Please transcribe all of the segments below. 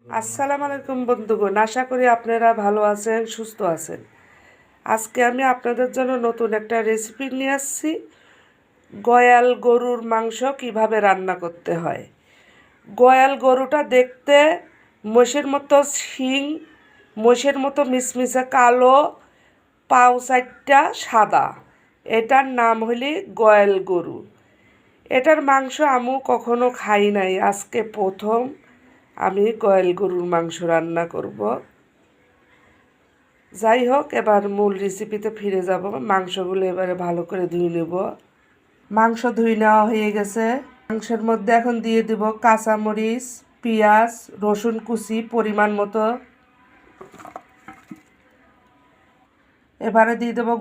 আসসালামু আলাইকুম বন্ধুগণ, আশা করি আপনারা ভালো আছেন, সুস্থ আছেন। আজকে আমি আপনাদের জন্য নতুন একটা রেসিপি নিয়ে আসছি। গয়াল গরুর মাংস কিভাবে রান্না করতে হয়। গয়াল গরুটা দেখতে মোষের মতো শিং, মোষের মতো মিশমিশে কালো, পাও চারটা সাদা। এটার নাম হলি গয়াল গরু। এটার মাংস আমু কখনো খাই নাই, আজকে প্রথম আমি গয়াল গরুর মাংস রান্না করব। যাই হোক, এবার মূল রেসিপিতে ফিরে যাব। মাংসগুলো এবারে ভালো করে ধুয়ে নেব। মাংস ধুয়ে নেওয়া হয়ে গেছে। মাংসের মধ্যে এখন দিয়ে দেব কাঁচামরিচ, পেঁয়াজ, রসুন কুচি পরিমাণ মতো। এবারে দিয়ে দেবো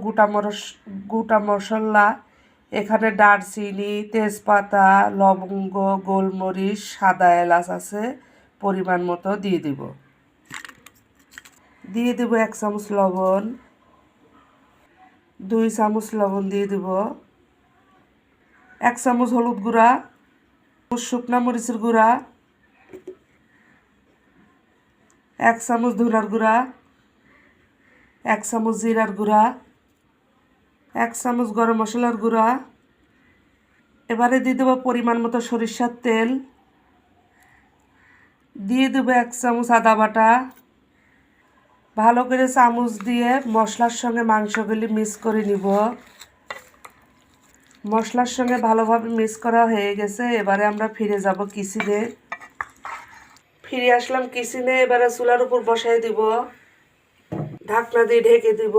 গোটা মশলা। এখানে দারচিনি, তেজপাতা, লবঙ্গ, গোলমরিচ, সাদা এলাচ আছে পরিমাণ মতো দিয়ে দেব। 1 চামচ লবণ, 2 চামচ লবণ দিয়ে দেব, 1 চামচ হলুদ গুঁড়া, শুকনা মরিচের গুঁড়া, 1 চামচ ধনিয়ার গুঁড়া, 1 চামচ জিরার গুঁড়া, 1 চামচ গরম মশলার গুঁড়া। এবারে দিয়ে দেবো পরিমাণ মতো সরিষার তেল, দিয়ে দেবো 1 চামচ আদা বাটা। ভালো করে চামচ দিয়ে মশলার সঙ্গে মাংসগুলি মিক্স করে নিব। মশলার সঙ্গে ভালোভাবে মিক্স করা হয়ে গেছে। এবারে আমরা ফিরে যাব কিচেনে। ফিরে আসলাম কিচেনে। এবারে চুলার উপর বসাই দিব, ঢাকনা দিয়ে ঢেকে দিব।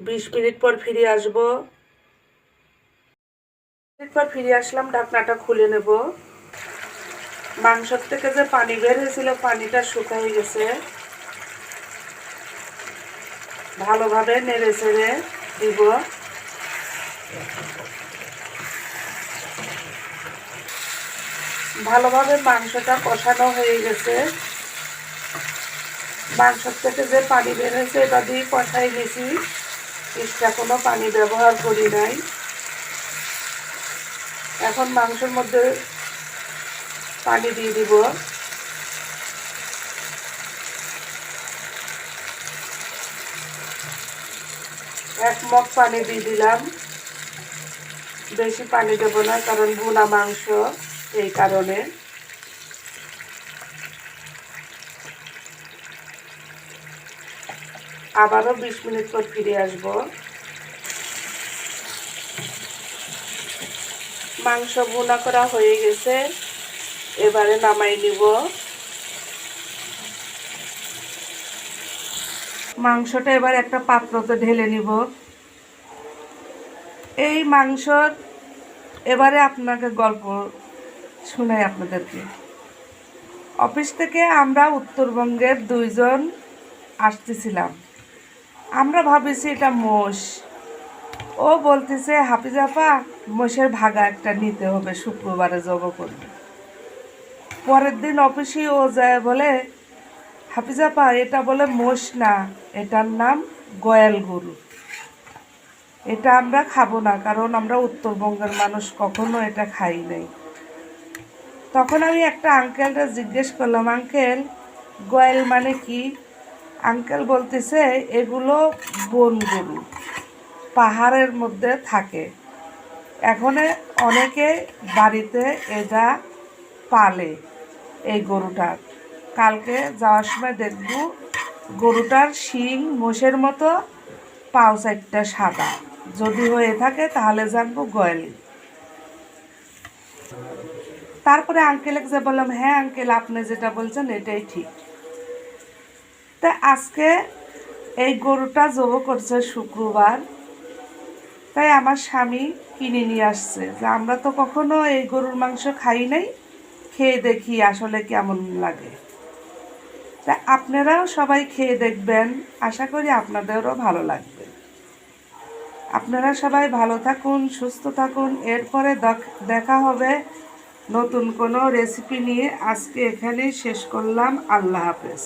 20 মিনিট পর ফিরে আসব। ফিরে আসলাম, ঢাকনাটা খুলে নেব। মাংসর থেকে যে পানি বের হয়েছিল, পানিটা শুকিয়ে গেছে। ভালোভাবে নেড়ে চেড়ে দিব। ভালোভাবে মাংসটা কষানো হয়ে গেছে। মাংসর থেকে যে পানি বের হয়েছে এটা দিয়ে কষাই গেছি। এক্সট্রা কোনো পানি ব্যবহার করি নাই। এখন মাংসের মধ্যে পানি দিয়ে দিব। এক মগ পানি দিয়ে দিলাম। বেশি পানি দেব না, কারণ ভুনা মাংস, এই কারণে। আবারও 20 মিনিট পর ফিরে আসব। মাংস ভুনা করা হয়ে গেছে। এবারে নামাই নিব। মাংসটা এবার একটা পাত্রতে ঢেলে নিব। এই মাংসর এবারে আপনাকে গল্প শোনাই আপনাদেরকে। অফিস থেকে আমরা উত্তরবঙ্গের 2 জন আসতেছিলাম। আমরা ভাবেছি এটা মোষ। ও বলতেছে, হাফিজ আপা, মোষের ভাগা একটা নিতে হবে, শুক্রবারে জব করবে। পরের দিন অফিসে ও যায় বলে, হাফিজ আপা, এটা বলে মোষ না, এটার নাম গয়াল গরু। এটা আমরা খাবো না, কারণ আমরা উত্তরবঙ্গের মানুষ, কখনো এটা খাই নাই। তখন আমি একটা আঙ্কেলটা জিজ্ঞেস করলাম, আঙ্কেল, গয়াল মানে কি? আঙ্কেল বলতেছে, এগুলো বন গরু, পাহাড়ের মধ্যে থাকে। এখন অনেকে বাড়িতে এটা পালে, এই গরুটা। কালকে যাওয়ার সময় দেখব গরুটার শিং মোষের মতো, পাও চারটা সাদা। যদি হয়ে থাকে তাহলে জানবো গয়াল। তারপরে আঙ্কেলকে যে বললাম, হ্যাঁ আঙ্কেল, আপনি যেটা বলছেন এটাই ঠিক। তা আজকে এই গরুটা জব করছে শুক্রবার, তাই আমার স্বামী কিনে নিয়ে আসছে। যে আমরা তো কখনো এই গরুর মাংস খাই নাই, খেয়ে দেখি আসলে কেমন লাগে। তা আপনারাও সবাই খেয়ে দেখবেন, আশা করি আপনাদেরও ভালো লাগবে। আপনারা সবাই ভালো থাকুন, সুস্থ থাকুন। এরপরে দেখা হবে নতুন কোনো রেসিপি নিয়ে। আজকে এখানেই শেষ করলাম। আল্লাহ হাফেজ।